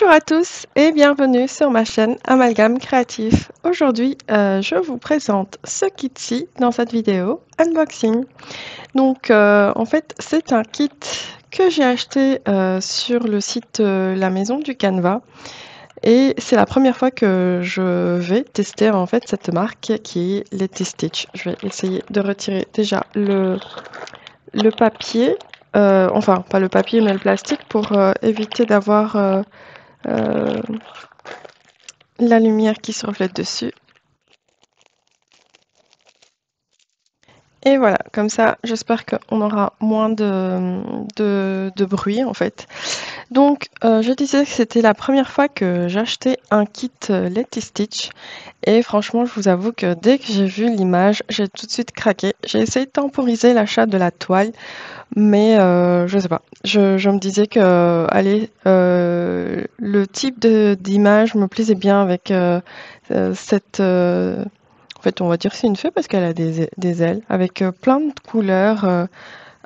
Bonjour à tous et bienvenue sur ma chaîne Amalgame Créatif. Aujourd'hui, je vous présente ce kit-ci dans cette vidéo unboxing. Donc, en fait, c'est un kit que j'ai acheté sur le site La Maison du Canva. Et c'est la première fois que je vais tester en fait cette marque qui est Letty Stitch. Je vais essayer de retirer déjà le papier, enfin pas le papier mais le plastique pour éviter d'avoir euh, la lumière qui se reflète dessus. Et voilà, comme ça, j'espère qu'on aura moins de bruit en fait. Donc, je disais que c'était la première fois que j'achetais un kit Letty Stitch. Et franchement, je vous avoue que dès que j'ai vu l'image, j'ai tout de suite craqué. J'ai essayé de temporiser l'achat de la toile, mais je sais pas. Je me disais que, allez, le type d'image me plaisait bien avec cette... en fait, on va dire que c'est une fée parce qu'elle a des ailes, avec plein de couleurs,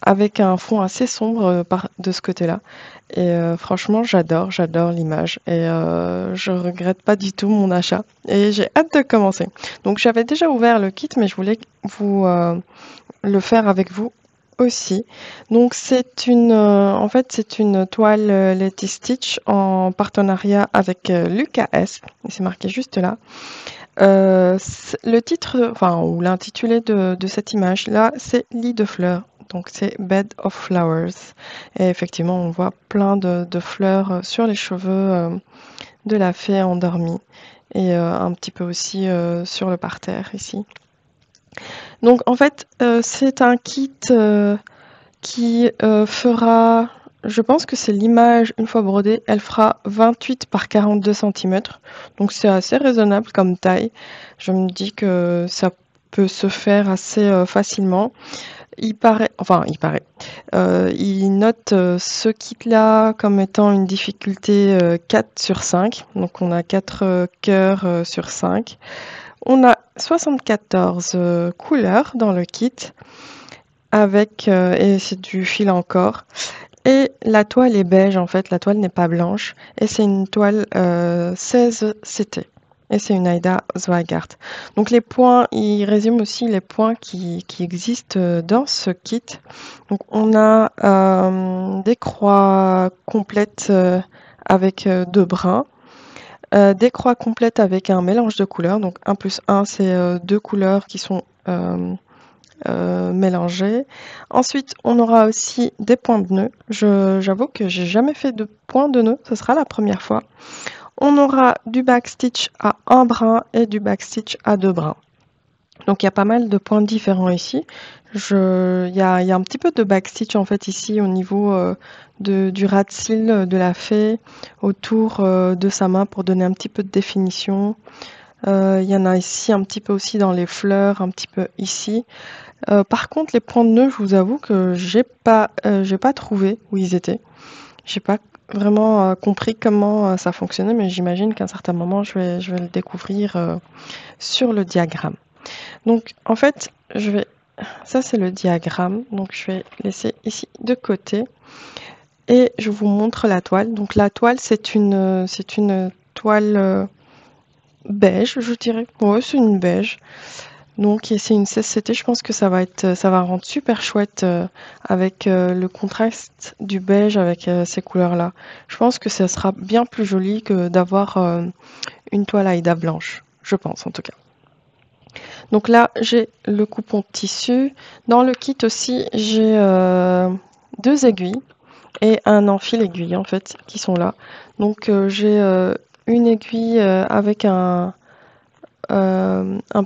avec un fond assez sombre de ce côté-là. Et franchement, j'adore l'image. Et je regrette pas du tout mon achat. Et j'ai hâte de commencer. Donc j'avais déjà ouvert le kit, mais je voulais vous le faire avec vous aussi. Donc c'est en fait c'est une toile Letty Stitch en partenariat avec Lucas S. C'est marqué juste là. Le titre, enfin, ou l'intitulé de cette image-là, c'est Lit de fleurs. Donc, c'est Bed of Flowers. Et effectivement, on voit plein de fleurs sur les cheveux de la fée endormie. Et un petit peu aussi sur le parterre ici. Donc, en fait, c'est un kit qui fera, je pense que c'est l'image, une fois brodée, elle fera 28 par 42 cm. Donc c'est assez raisonnable comme taille. Je me dis que ça peut se faire assez facilement. Il note ce kit-là comme étant une difficulté 4 sur 5. Donc on a 4 cœurs sur 5. On a 74 couleurs dans le kit avec et c'est du fil encore. Et la toile est beige en fait, la toile n'est pas blanche et c'est une toile 16 CT et c'est une Aida Zweigart. Donc les points, il résume aussi les points qui existent dans ce kit. Donc on a des croix complètes avec deux brins. Des croix complètes avec un mélange de couleurs, donc 1 plus 1 c'est deux couleurs qui sont mélangés. Ensuite, on aura aussi des points de nœud. J'avoue que j'ai jamais fait de points de nœud, ce sera la première fois. On aura du backstitch à un brin et du backstitch à deux brins. Donc il y a pas mal de points différents ici. Il y a un petit peu de backstitch en fait ici au niveau du ras de cils de la fée, autour de sa main pour donner un petit peu de définition. Il y en a ici un petit peu aussi dans les fleurs, un petit peu ici. Par contre, les points de nœud, je vous avoue que j'ai pas trouvé où ils étaient. J'ai pas vraiment compris comment ça fonctionnait, mais j'imagine qu'à un certain moment, je vais le découvrir sur le diagramme. Donc, en fait, ça c'est le diagramme, donc je vais laisser ici de côté et je vous montre la toile. Donc, la toile, c'est une toile beige, je dirais. Ouais, c'est une beige. Donc c'est une CCT, je pense que ça va rendre super chouette avec le contraste du beige avec ces couleurs-là. Je pense que ça sera bien plus joli que d'avoir une toile Aïda blanche, je pense en tout cas. Donc là, j'ai le coupon de tissu. Dans le kit aussi, j'ai deux aiguilles et un enfil aiguille en fait qui sont là. Donc j'ai une aiguille avec un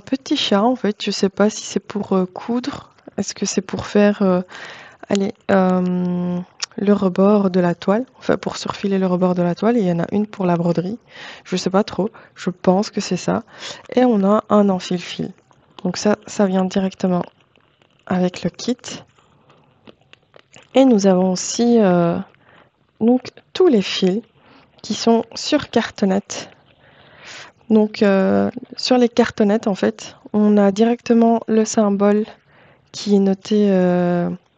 petit chat, en fait. Je sais pas si c'est pour coudre. Est-ce que c'est pour faire, allez, le rebord de la toile, enfin pour surfiler le rebord de la toile. Et il y en a une pour la broderie. Je sais pas trop. Je pense que c'est ça. Et on a un enfil-fil. Donc ça vient directement avec le kit. Et nous avons aussi donc tous les fils qui sont sur cartonnette. Donc sur les cartonnettes en fait, on a directement le symbole qui est noté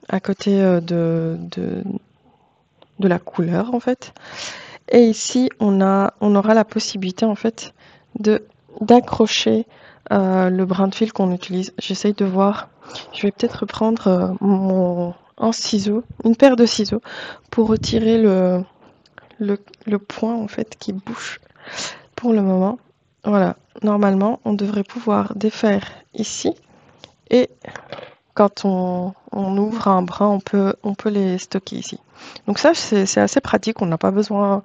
à côté de la couleur en fait. Et ici, on aura la possibilité en fait d'accrocher le brin de fil qu'on utilise. J'essaye de voir. Je vais peut-être reprendre un ciseau, une paire de ciseaux pour retirer le point en fait qui bouge pour le moment. Voilà, normalement, on devrait pouvoir défaire ici et quand on ouvre un brin, on peut les stocker ici. Donc ça, c'est assez pratique. On n'a pas besoin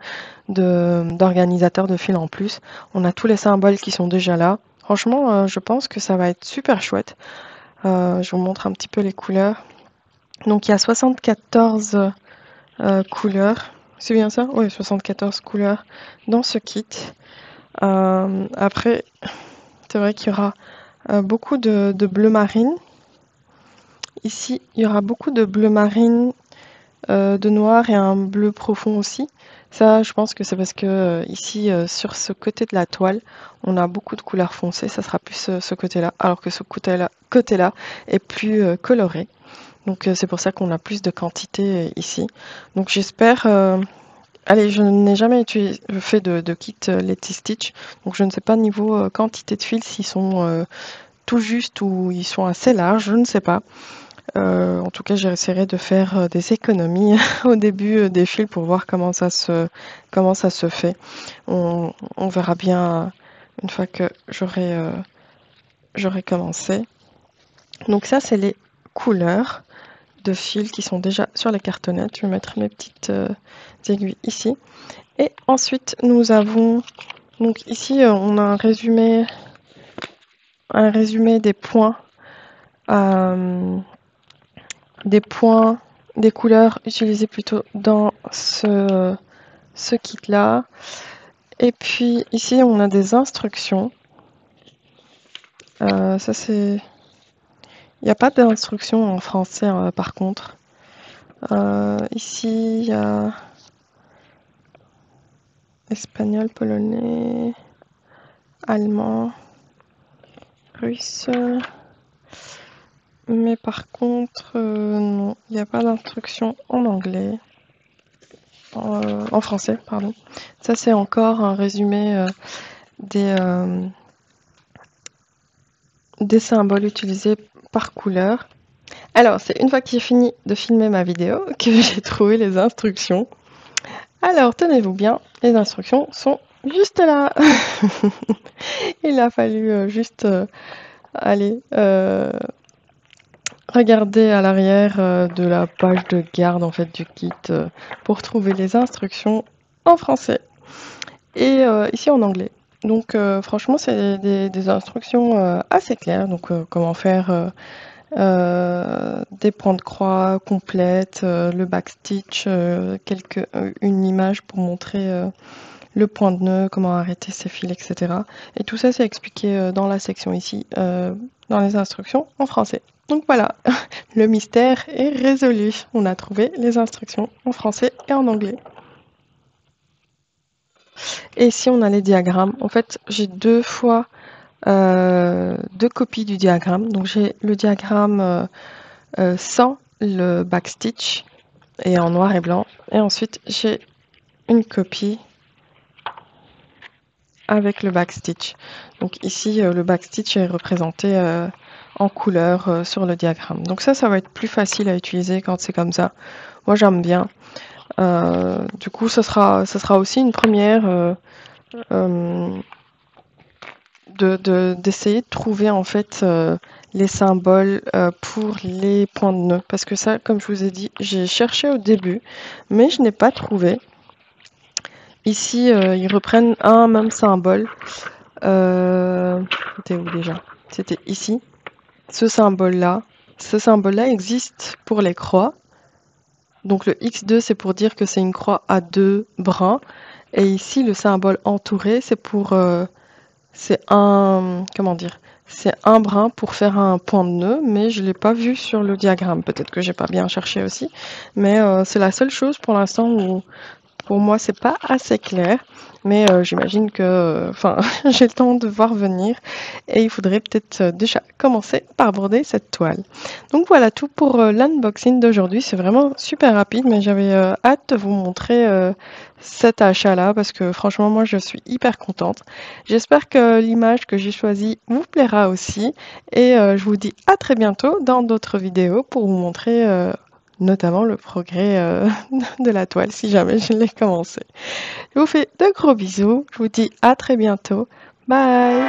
d'organisateur de fil en plus. On a tous les symboles qui sont déjà là. Franchement, je pense que ça va être super chouette. Je vous montre un petit peu les couleurs. Donc il y a 74 couleurs. C'est bien ça? Oui, 74 couleurs dans ce kit. Après, c'est vrai qu'il y aura beaucoup de bleu marine. Ici, il y aura beaucoup de bleu marine, de noir et un bleu profond aussi. Ça, je pense que c'est parce que ici, sur ce côté de la toile, on a beaucoup de couleurs foncées. Ça sera plus ce côté-là, alors que ce côté-là est plus coloré. Donc c'est pour ça qu'on a plus de quantité ici. Donc j'espère... allez, je n'ai jamais fait de kit Letty Stitch, donc je ne sais pas niveau quantité de fils s'ils sont tout juste ou ils sont assez larges, je ne sais pas. En tout cas, j'essaierai de faire des économies au début des fils pour voir comment ça se fait. On verra bien une fois que j'aurai commencé. Donc ça, c'est les couleurs de fils qui sont déjà sur les cartonnettes. Je vais mettre mes petites aiguilles ici. Et ensuite, nous avons... Donc ici, on a un résumé des points. Des points, des couleurs utilisées plutôt dans ce kit-là. Et puis ici, on a des instructions. Ça, c'est... Il n'y a pas d'instructions en français, par contre. Ici, il y a espagnol, polonais, allemand, russe. Mais par contre, non, il n'y a pas d'instruction en anglais. En français, pardon. Ça, c'est encore un résumé des symboles utilisés par couleur. Alors, c'est une fois que j'ai fini de filmer ma vidéo que j'ai trouvé les instructions. Alors, tenez-vous bien, les instructions sont juste là. Il a fallu juste aller regarder à l'arrière de la page de garde en fait du kit pour trouver les instructions en français et ici en anglais. Donc franchement, c'est des instructions assez claires. Donc comment faire des points de croix complètes, le backstitch, une image pour montrer le point de nœud, comment arrêter ses fils, etc. Et tout ça, c'est expliqué dans la section ici, dans les instructions en français. Donc voilà, le mystère est résolu. On a trouvé les instructions en français et en anglais. Et ici, on a les diagrammes. En fait, j'ai deux copies du diagramme. Donc j'ai le diagramme sans le backstitch et en noir et blanc. Et ensuite, j'ai une copie avec le backstitch. Donc ici, le backstitch est représenté en couleur sur le diagramme. Donc ça va être plus facile à utiliser quand c'est comme ça. Moi, j'aime bien. Du coup, ça sera aussi une première d'essayer de trouver en fait les symboles pour les points de nœud. Parce que ça, comme je vous ai dit, j'ai cherché au début, mais je n'ai pas trouvé. Ici, ils reprennent un même symbole. C'était où déjà? C'était ici. Ce symbole-là. Ce symbole-là existe pour les croix. Donc le X2, c'est pour dire que c'est une croix à deux brins. Et ici, le symbole entouré, c'est pour... c'est un... Comment dire? C'est un brin pour faire un point de nœud, mais je ne l'ai pas vu sur le diagramme. Peut-être que j'ai pas bien cherché aussi. Mais c'est la seule chose pour l'instant où pour moi, c'est pas assez clair, mais j'imagine que, enfin, j'ai le temps de voir venir et il faudrait peut-être déjà commencer par border cette toile. Donc voilà tout pour l'unboxing d'aujourd'hui. C'est vraiment super rapide, mais j'avais hâte de vous montrer cet achat-là parce que franchement, moi, je suis hyper contente. J'espère que l'image que j'ai choisie vous plaira aussi et je vous dis à très bientôt dans d'autres vidéos pour vous montrer notamment le progrès de la toile si jamais je l'ai commencé. Je vous fais de gros bisous, je vous dis à très bientôt. Bye!